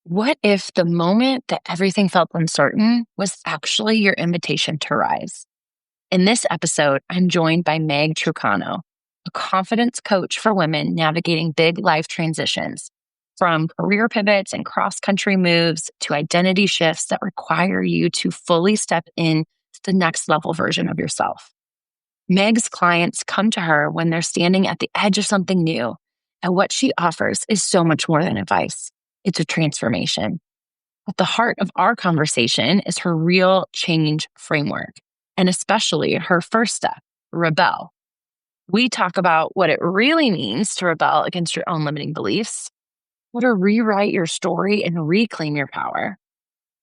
What if the moment that everything felt uncertain was actually your invitation to rise? In this episode, I'm joined by Meg Trucano, a confidence coach for women navigating big life transitions, from career pivots and cross-country moves to identity shifts that require you to fully step in to the next level version of yourself. Meg's clients come to her when they're standing at the edge of something new, and what she offers is so much more than advice. It's a transformation. At the heart of our conversation is her real change framework, and especially her first step, rebel. We talk about what it really means to rebel against your own limiting beliefs, how to rewrite your story and reclaim your power,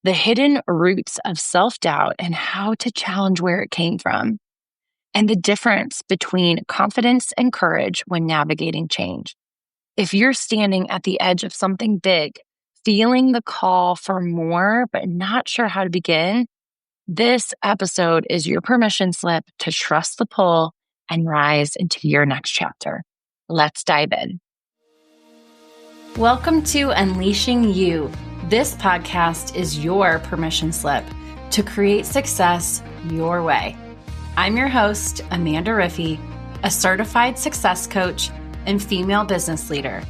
the hidden roots of self-doubt and how to challenge where it came from, and the difference between confidence and courage when navigating change. If you're standing at the edge of something big, feeling the call for more, but not sure how to begin, this episode is your permission slip to trust the pull and rise into your next chapter. Let's dive in. Welcome to Unleashing You. This podcast is your permission slip to create success your way. I'm your host, Amanda Riffey, a certified success coach and female business leader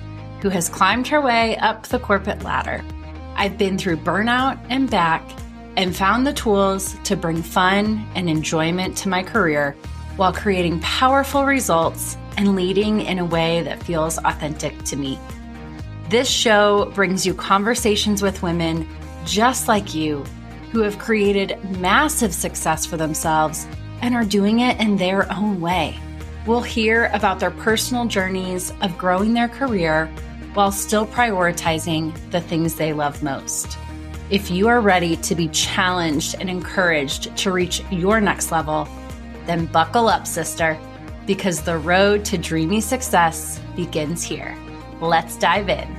who has climbed her way up the corporate ladder. I've been through burnout and back and found the tools to bring fun and enjoyment to my career while creating powerful results and leading in a way that feels authentic to me. This show brings you conversations with women just like you who have created massive success for themselves and are doing it in their own way. We'll hear about their personal journeys of growing their career while still prioritizing the things they love most. If you are ready to be challenged and encouraged to reach your next level, then buckle up, sister, because the road to dreamy success begins here. Let's dive in.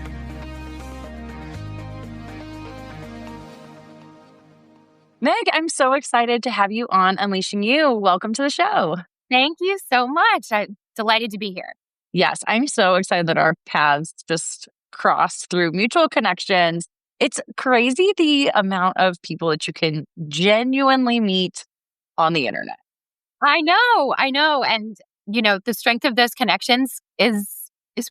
Meg, I'm so excited to have you on Unleashing You. Welcome to the show. Thank you so much. I'm delighted to be here. Yes, I'm so excited that our paths just crossed through mutual connections. It's crazy the amount of people that you can genuinely meet on the internet. I know. And, the strength of those connections is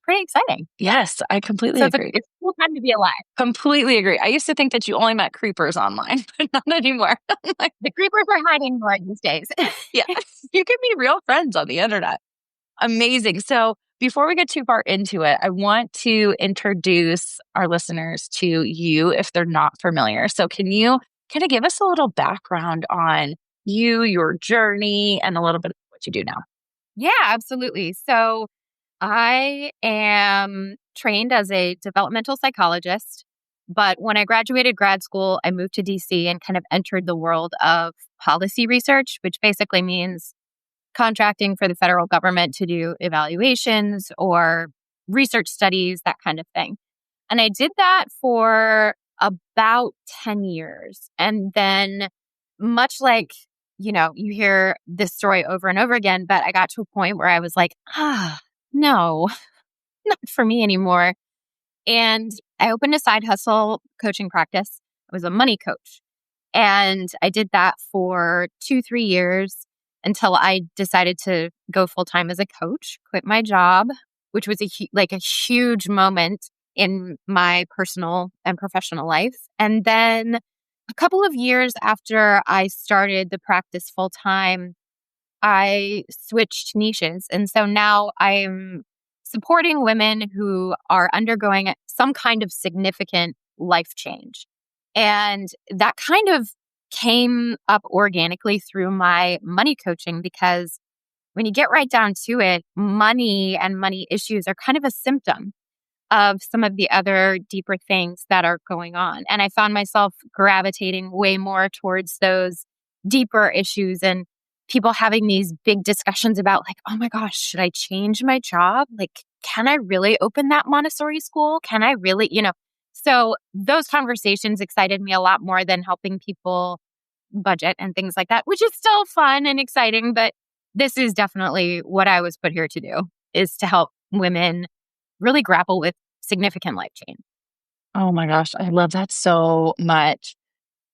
pretty exciting. Yes, I completely agree. It's a cool time to be alive. Completely agree. I used to think that you only met creepers online, but not anymore. The creepers are hiding more these days. Yeah, you can meet real friends on the internet. Amazing. So before we get too far into it, I want to introduce our listeners to you if they're not familiar. So can you kind of give us a little background on you, your journey, and a little bit of what you do now? Yeah, absolutely. So I am trained as a developmental psychologist, but when I graduated grad school, I moved to DC and kind of entered the world of policy research, which basically means contracting for the federal government to do evaluations or research studies, that kind of thing. And I did that for about 10 years. And then much like, you hear this story over and over again, but I got to a point where I was like, no, not for me anymore. And I opened a side hustle coaching practice. I was a money coach. And I did that for 2-3 years until I decided to go full-time as a coach, quit my job, which was a huge moment in my personal and professional life. And then a couple of years after I started the practice full-time, I switched niches. And so now I'm supporting women who are undergoing some kind of significant life change. And that kind of came up organically through my money coaching, because when you get right down to it, money and money issues are kind of a symptom of some of the other deeper things that are going on. And I found myself gravitating way more towards those deeper issues and people having these big discussions about like, oh my gosh, should I change my job? Like, can I really open that Montessori school? Can I really, So those conversations excited me a lot more than helping people budget and things like that, which is still fun and exciting. But this is definitely what I was put here to do, is to help women really grapple with significant life change. Oh my gosh, I love that so much.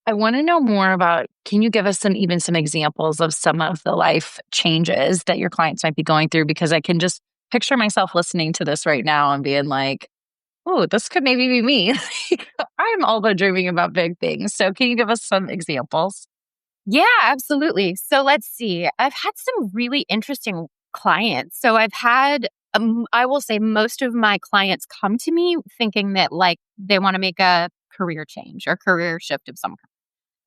I want to know more about, can you give us some examples of some of the life changes that your clients might be going through? Because I can just picture myself listening to this right now and being like, oh, this could maybe be me. I'm also dreaming about big things. So can you give us some examples? Yeah, absolutely. So let's see. I've had some really interesting clients. So I've had, I will say, most of my clients come to me thinking that like they want to make a career change or career shift of some kind.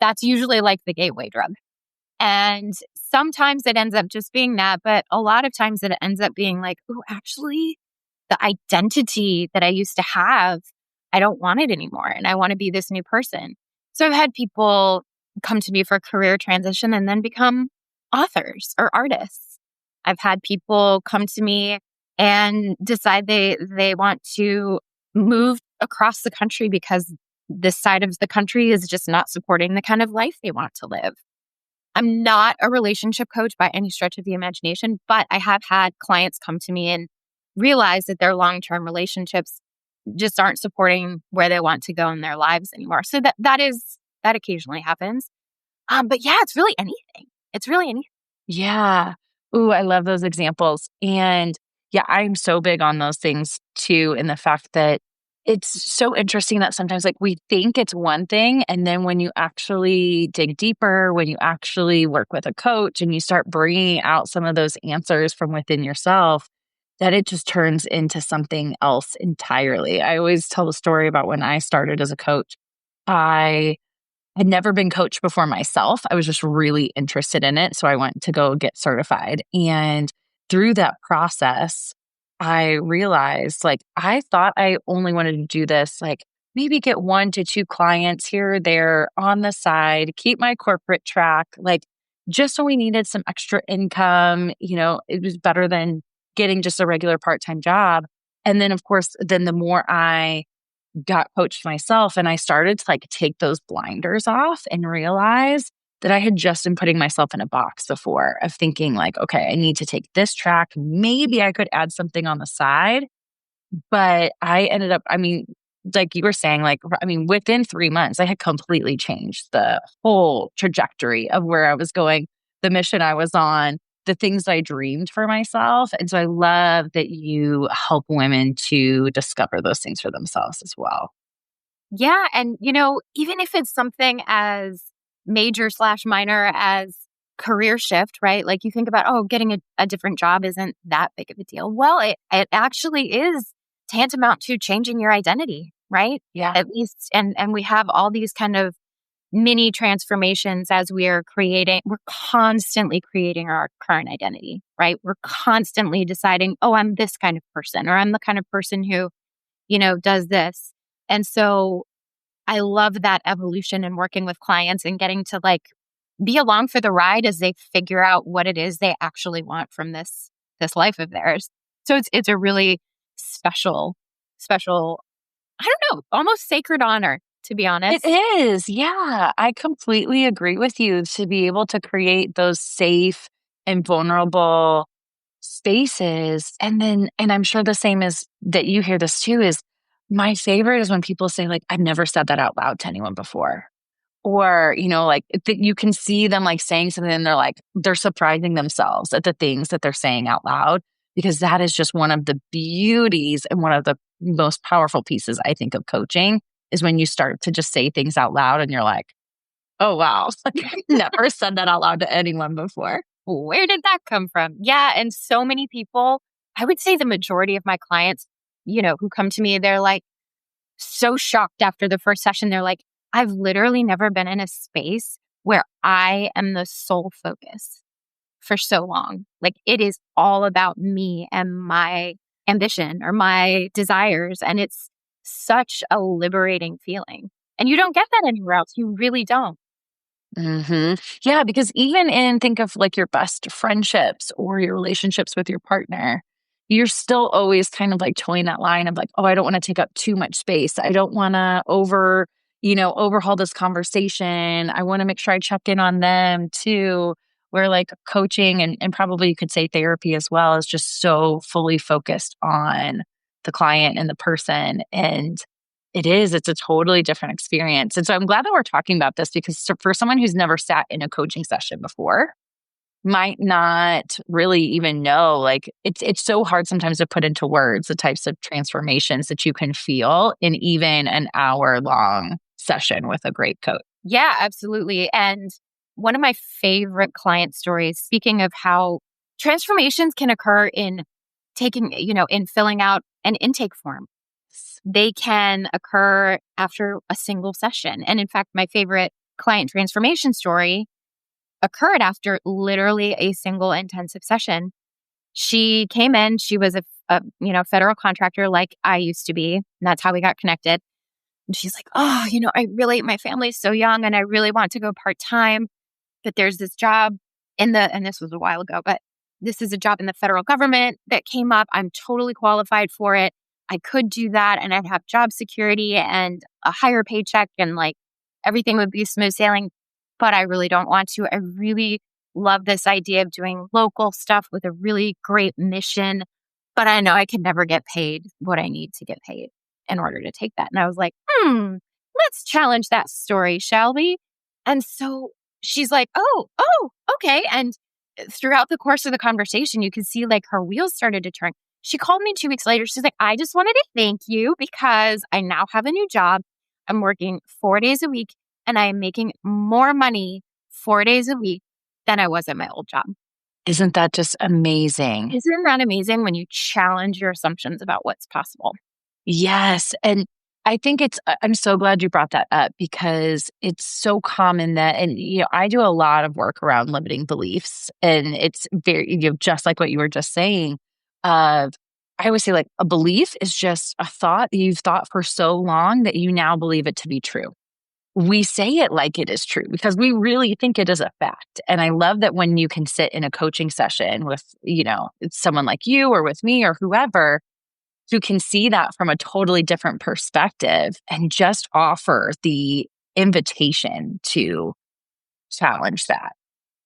That's usually like the gateway drug. And sometimes it ends up just being that, but a lot of times it ends up being like, oh, actually, the identity that I used to have, I don't want it anymore. And I want to be this new person. So I've had people come to me for a career transition and then become authors or artists. I've had people come to me and decide they want to move across the country because this side of the country is just not supporting the kind of life they want to live. I'm not a relationship coach by any stretch of the imagination, but I have had clients come to me and realize that their long-term relationships just aren't supporting where they want to go in their lives anymore. So that occasionally happens. But yeah, it's really anything. It's really anything. Yeah. Ooh, I love those examples. And yeah, I'm so big on those things too. And the fact that it's so interesting that sometimes like we think it's one thing. And then when you actually dig deeper, when you actually work with a coach and you start bringing out some of those answers from within yourself, that it just turns into something else entirely. I always tell the story about when I started as a coach. I had never been coached before myself. I was just really interested in it. So I went to go get certified. And through that process, I realized like I thought I only wanted to do this, like maybe get 1 to 2 clients here or there on the side, keep my corporate track, like just so we needed some extra income. It was better than getting just a regular part time job. And then, of course, then the more I got coached myself and I started to like take those blinders off and realize that I had just been putting myself in a box before of thinking like, okay, I need to take this track. Maybe I could add something on the side. But I ended up, I mean, like you were saying, like, I mean, within 3 months, I had completely changed the whole trajectory of where I was going, the mission I was on, the things I dreamed for myself. And so I love that you help women to discover those things for themselves as well. Yeah. And, even if it's something as major slash minor as career shift, right? Like you think about, oh, getting a different job isn't that big of a deal. Well, it actually is tantamount to changing your identity, right? Yeah. At least, and we have all these kind of mini transformations as we're constantly creating our current identity, right? We're constantly deciding, oh, I'm this kind of person, or I'm the kind of person who, does this. And so I love that evolution and working with clients and getting to like be along for the ride as they figure out what it is they actually want from this life of theirs. So it's a really special, I don't know, almost sacred honor, to be It honest. is. Yeah. I completely agree with you to be able to create those safe and vulnerable spaces. And I'm sure the same is that you hear this too is my favorite is when people say, like, I've never said that out loud to anyone before. Or, like that you can see them like saying something and they're surprising themselves at the things that they're saying out loud, because that is just one of the beauties and one of the most powerful pieces, I think, of coaching is when you start to just say things out loud and you're like, oh, wow, like, I've never said that out loud to anyone before. Where did that come from? Yeah. And so many people, I would say the majority of my clients, who come to me, they're like so shocked after the first session. They're like, I've literally never been in a space where I am the sole focus for so long. Like it is all about me and my ambition or my desires. And it's such a liberating feeling. And you don't get that anywhere else. You really don't. Yeah, because even in think of like your best friendships or your relationships with your partner, you're still always kind of like towing that line of like, oh, I don't want to take up too much space. I don't want to overhaul this conversation. I want to make sure I check in on them too. Where like coaching and probably you could say therapy as well is just so fully focused on the client and the person. And It is. It's a totally different experience. And so I'm glad that we're talking about this because for someone who's never sat in a coaching session before, might not really even know, like it's so hard sometimes to put into words the types of transformations that you can feel in even an hour long session with a great coach. Yeah, absolutely. And one of my favorite client stories, speaking of how transformations can occur in in filling out an intake form. They can occur after a single session. And in fact, my favorite client transformation story occurred after literally a single intensive session. She came in, she was a federal contractor like I used to be. And that's how we got connected. And she's like, oh, my family's so young and I really want to go part-time, but there's this job and this was a while ago, but this is a job in the federal government that came up. I'm totally qualified for it. I could do that and I'd have job security and a higher paycheck and like everything would be smooth sailing, but I really don't want to. I really love this idea of doing local stuff with a really great mission, but I know I could never get paid what I need to get paid in order to take that. And I was like, let's challenge that story, shall we? And so she's like, oh, okay. And throughout the course of the conversation, you could see like her wheels started to turn. She called me 2 weeks later. She's like, I just wanted to thank you because I now have a new job. I'm working 4 days a week and I'm making more money 4 days a week than I was at my old job. Isn't that just amazing? Isn't that amazing when you challenge your assumptions about what's possible? Yes. And I think I'm so glad you brought that up because it's so common that, and, I do a lot of work around limiting beliefs and it's very, just like what you were just saying, I always say like a belief is just a thought that you've thought for so long that you now believe it to be true. We say it like it is true because we really think it is a fact. And I love that when you can sit in a coaching session with, someone like you or with me or whoever, who can see that from a totally different perspective and just offer the invitation to challenge that.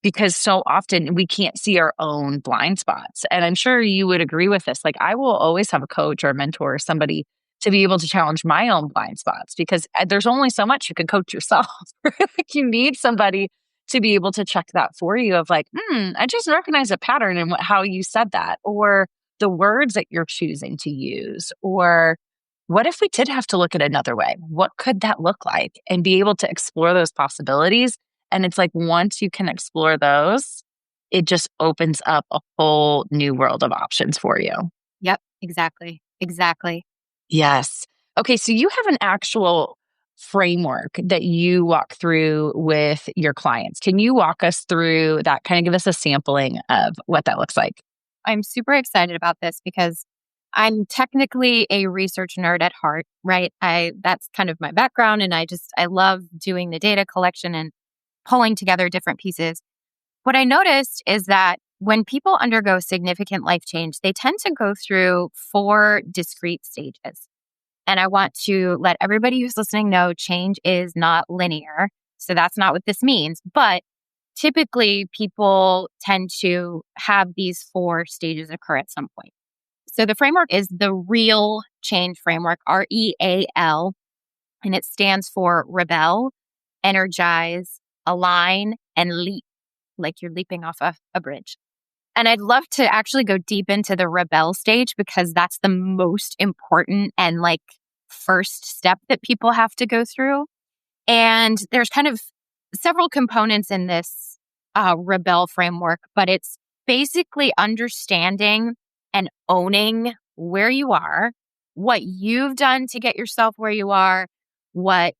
Because so often we can't see our own blind spots. And I'm sure you would agree with this. Like, I will always have a coach or a mentor or somebody to be able to challenge my own blind spots because there's only so much you can coach yourself. Like, you need somebody to be able to check that for you of like, I just recognize a pattern in how you said that, or the words that you're choosing to use, or what if we did have to look at another way? What could that look like? And be able to explore those possibilities. And it's like, once you can explore those, it just opens up a whole new world of options for you. Yep, exactly. Exactly. Yes. Okay. So you have an actual framework that you walk through with your clients. Can you walk us through that? Kind of give us a sampling of what that looks like. I'm super excited about this because I'm technically a research nerd at heart, right? That's kind of my background and I love doing the data collection and pulling together different pieces. What I noticed is that when people undergo significant life change, they tend to go through 4 discrete stages. And I want to let everybody who's listening know change is not linear. So that's not what this means. But typically, people tend to have these 4 stages occur at some point. So the framework is the REAL change framework, REAL, and it stands for rebel, energize, align, and leap, like you're leaping off a bridge. And I'd love to actually go deep into the rebel stage because that's the most important and like first step that people have to go through. And there's kind of several components in this rebel framework, but it's basically understanding and owning where you are, what you've done to get yourself where you are, what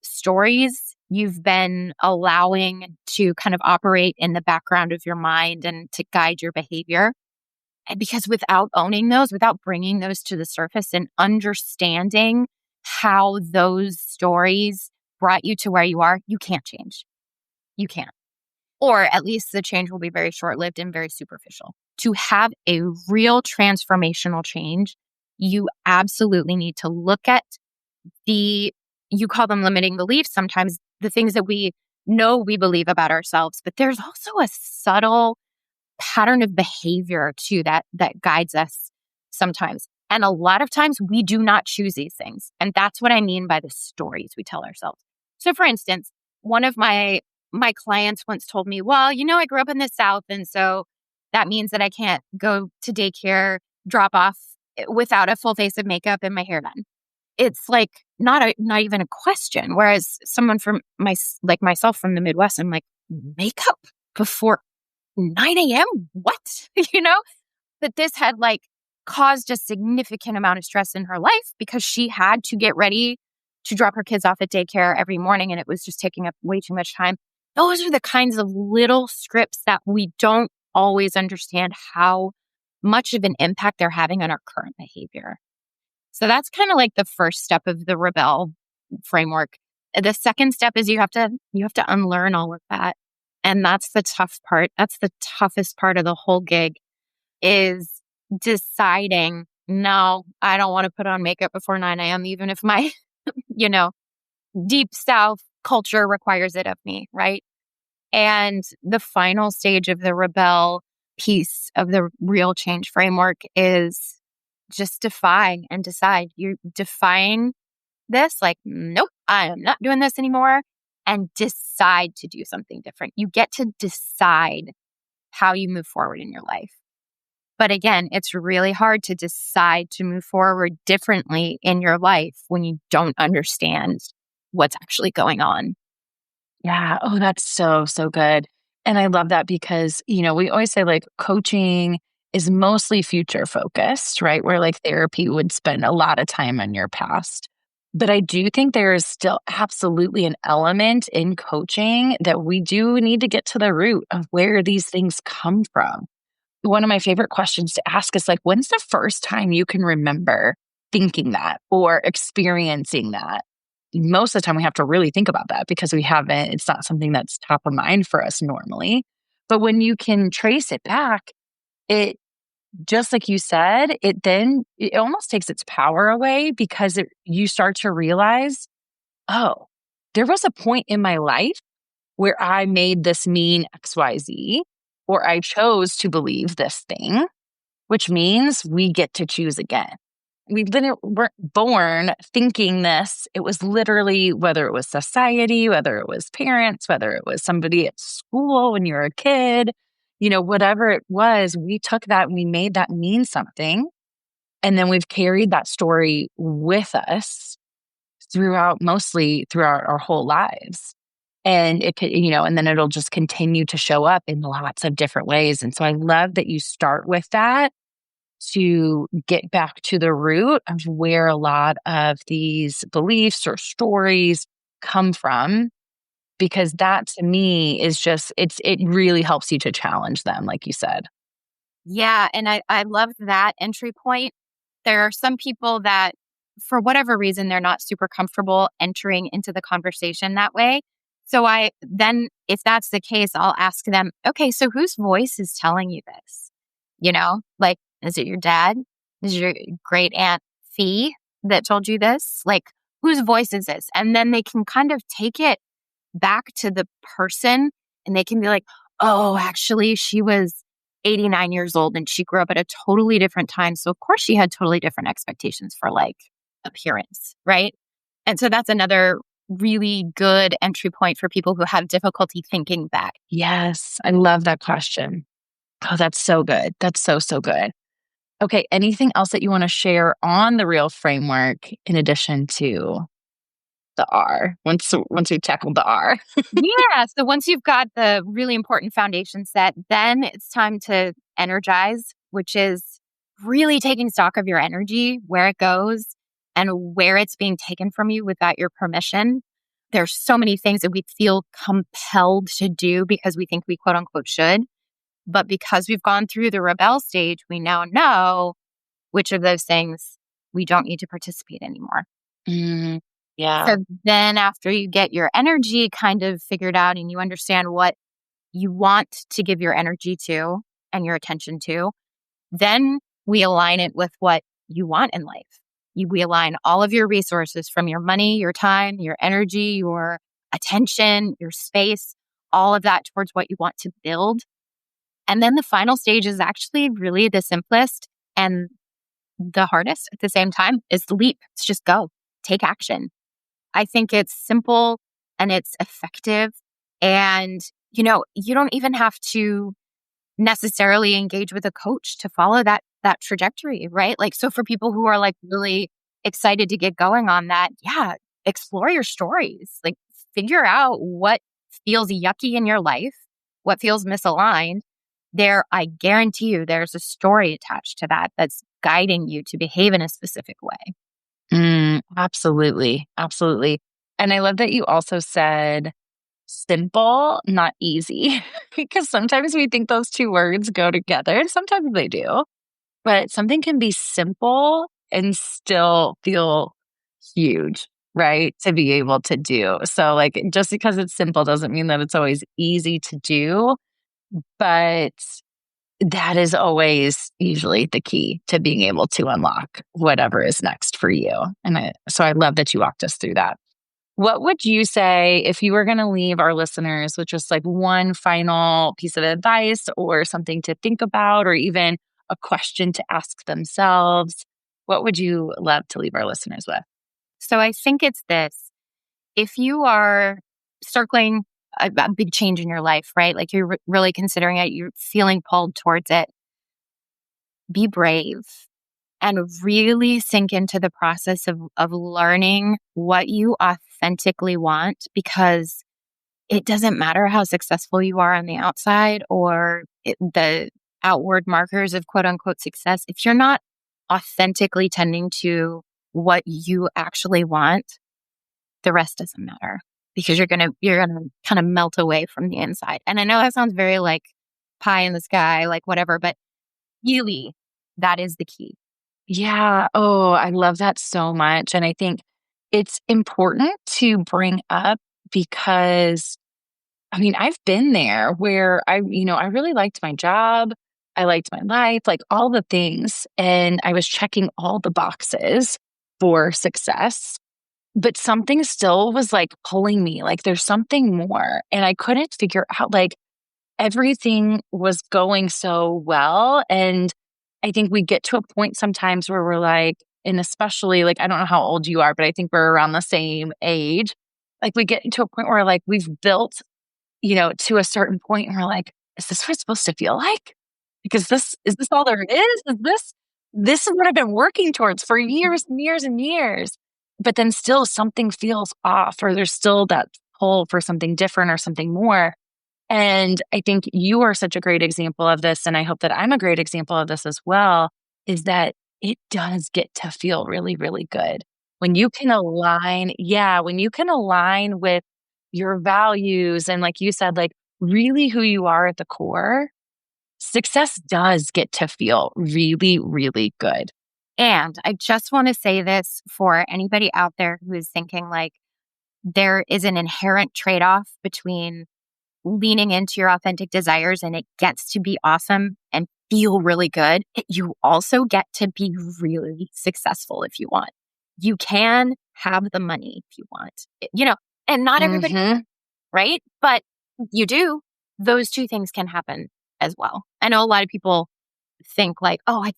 stories you've been allowing to kind of operate in the background of your mind and to guide your behavior. And because without owning those, without bringing those to the surface and understanding how those stories brought you to where you are, you can't change. You can't. Or at least the change will be very short-lived and very superficial. To have a real transformational change, you absolutely need to look at you call them limiting beliefs, sometimes the things that we know we believe about ourselves, but there's also a subtle pattern of behavior too that guides us sometimes. And a lot of times we do not choose these things. And that's what I mean by the stories we tell ourselves. So for instance, one of my clients once told me, well, I grew up in the South. And so that means that I can't go to daycare, drop off without a full face of makeup and my hair done. It's like not even a question. Whereas someone from like myself from the Midwest, I'm like, makeup before 9 a.m.? What? But this had like caused a significant amount of stress in her life because she had to get ready to drop her kids off at daycare every morning. And it was just taking up way too much time. Those are the kinds of little scripts that we don't always understand how much of an impact they're having on our current behavior. So that's kind of like the first step of the rebel framework. The second step is you have to unlearn all of that. And that's the tough part. That's the toughest part of the whole gig is deciding, no, I don't want to put on makeup before 9 a.m., even if my, deep South culture requires it of me, right? And the final stage of the rebel piece of the real change framework is just defy and decide. You're defying this, like, nope, I am not doing this anymore, and decide to do something different. You get to decide how you move forward in your life. But again, it's really hard to decide to move forward differently in your life when you don't understand what's actually going on. Yeah. Oh, that's so, so good. And I love that because, we always say like coaching is mostly future focused, right? Where like therapy would spend a lot of time on your past. But I do think there is still absolutely an element in coaching that we do need to get to the root of where these things come from. One of my favorite questions to ask is like, when's the first time you can remember thinking that or experiencing that? Most of the time we have to really think about that because it's not something that's top of mind for us normally. But when you can trace it back, it, just like you said, it almost takes its power away because you start to realize, oh, there was a point in my life where I made this mean XYZ, or I chose to believe this thing, which means we get to choose again. We weren't born thinking this. It was literally, whether it was society, whether it was parents, whether it was somebody at school when you were a kid, whatever it was, we took that and we made that mean something. And then we've carried that story with us mostly throughout our whole lives. And it could, and then it'll just continue to show up in lots of different ways. And so I love that you start with that to get back to the root of where a lot of these beliefs or stories come from, because that to me is just, it really helps you to challenge them, like you said. Yeah. And I love that entry point. There are some people that, for whatever reason, they're not super comfortable entering into the conversation that way. So if that's the case, I'll ask them, okay, so whose voice is telling you this? Like, is it your dad? Is it your great aunt Fee that told you this? Like, whose voice is this? And then they can kind of take it back to the person and they can be like, oh, actually, she was 89 years old and she grew up at a totally different time. So, of course, she had totally different expectations for like appearance, right? And so that's another really good entry point for people who have difficulty thinking back. Yes, I love that question. Oh, that's so good. That's so, so good. Okay, anything else that you want to share on the real framework in addition to the R? Once we tackled the R. Yeah. So once you've got the really important foundation set, then it's time to energize, which is really taking stock of your energy, where it goes, and where it's being taken from you without your permission. There's so many things that we feel compelled to do because we think we quote unquote should. But because we've gone through the rebel stage, we now know which of those things we don't need to participate anymore. Mm, yeah. So then after you get your energy kind of figured out and you understand what you want to give your energy to and your attention to, then we align it with what you want in life. We align all of your resources from your money, your time, your energy, your attention, your space, all of that towards what you want to build. And then the final stage is actually really the simplest and the hardest at the same time is the leap. It's just go, take action. I think it's simple and it's effective. And, you don't even have to necessarily engage with a coach to follow that trajectory, right? Like, so for people who are like really excited to get going on that, yeah, explore your stories. Like, figure out what feels yucky in your life, what feels misaligned. I guarantee you there's a story attached to that that's guiding you to behave in a specific way. Absolutely. Absolutely. And I love that you also said simple, not easy, because sometimes we think those two words go together, and sometimes they do. But something can be simple and still feel huge, right? To be able to do. So, like, just because it's simple doesn't mean that it's always easy to do. But that is always usually the key to being able to unlock whatever is next for you. So I love that you walked us through that. What would you say if you were going to leave our listeners with just like one final piece of advice or something to think about, or even a question to ask themselves? What would you love to leave our listeners with? So I think it's this. If you are circling a big change in your life, right? Like you're really considering it, you're feeling pulled towards it, be brave and really sink into the process of learning what you authentically want, because it doesn't matter how successful you are on the outside or the outward markers of quote unquote success. If you're not authentically tending to what you actually want, the rest doesn't matter, because you're gonna kind of melt away from the inside. And I know that sounds very like pie in the sky, like whatever, but really, that is the key. Yeah. Oh, I love that so much. And I think it's important to bring up because I mean, I've been there where I really liked my job. I liked my life, like all the things. And I was checking all the boxes for success, but something still was like pulling me, like there's something more. And I couldn't figure out, like, everything was going so well. And I think we get to a point sometimes where we're like, and especially like, I don't know how old you are, but I think we're around the same age. Like we get to a point where like we've built to a certain point and we're like, is this what it's supposed to feel like? Because is this all there is? This is what I've been working towards for years and years and years. But then still something feels off, or there's still that pull for something different or something more. And I think you are such a great example of this. And I hope that I'm a great example of this as well, is that it does get to feel really, really good. When you can align, when you can align with your values and like you said, like really who you are at the core, success does get to feel really, really good. And I just want to say this for anybody out there who is thinking like there is an inherent trade-off between leaning into your authentic desires and it gets to be awesome and feel really good. You also get to be really successful if you want. You can have the money if you want, and not everybody, right? But you do. Those two things can happen as well. I know a lot of people think like, oh, I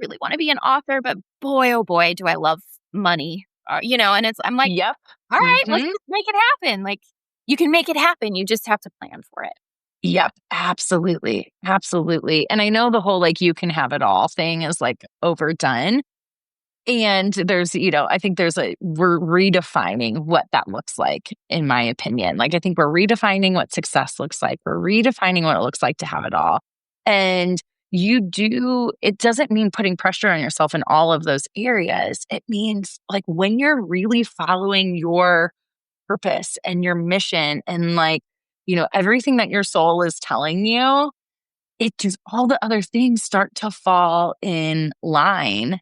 really want to be an author, but boy, oh boy, do I love money. And I'm like, yep. All right, let's just make it happen. Like, you can make it happen. You just have to plan for it. Yep, absolutely. Absolutely. And I know the whole like you can have it all thing is like overdone. And there's, I think we're redefining what that looks like, in my opinion. Like, I think we're redefining what success looks like. We're redefining what it looks like to have it all. And it doesn't mean putting pressure on yourself in all of those areas. It means like when you're really following your purpose and your mission and like, everything that your soul is telling you, it just all the other things start to fall in line,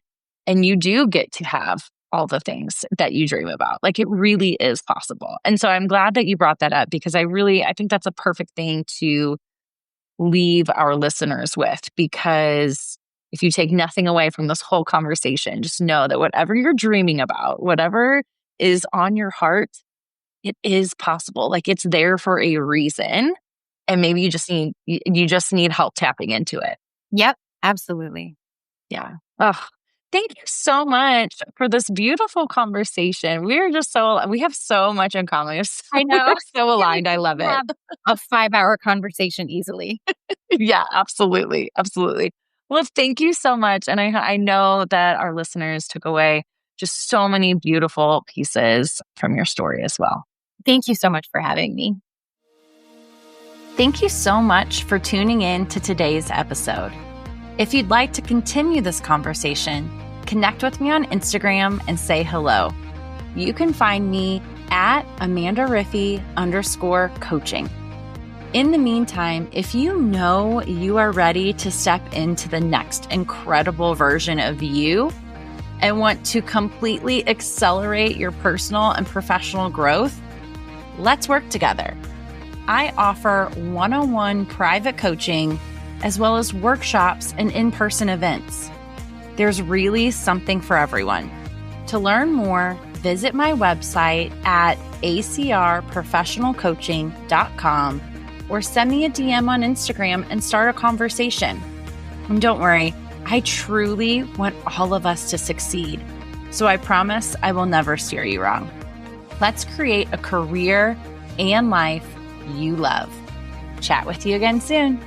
and you do get to have all the things that you dream about. Like it really is possible. And so I'm glad that you brought that up, because I think that's a perfect thing to leave our listeners with, because if you take nothing away from this whole conversation, just know that whatever you're dreaming about, whatever is on your heart, it is possible. Like it's there for a reason. And maybe you just need help tapping into it. Yep, absolutely. Yeah. Oh, thank you so much for this beautiful conversation. We have so much in common. I We're know. so I feel like aligned. I we love could it. have a 5-hour conversation easily. Yeah, absolutely. Absolutely. Well, thank you so much. And I know that our listeners took away just so many beautiful pieces from your story as well. Thank you so much for having me. Thank you so much for tuning in to today's episode. If you'd like to continue this conversation, connect with me on Instagram and say hello. You can find me at AmandaRiffy_coaching. In the meantime, if you know you are ready to step into the next incredible version of you and want to completely accelerate your personal and professional growth, let's work together. I offer one-on-one private coaching as well as workshops and in-person events. There's really something for everyone. To learn more, visit my website at acrprofessionalcoaching.com or send me a DM on Instagram and start a conversation. And don't worry, I truly want all of us to succeed. So I promise I will never steer you wrong. Let's create a career and life you love. Chat with you again soon.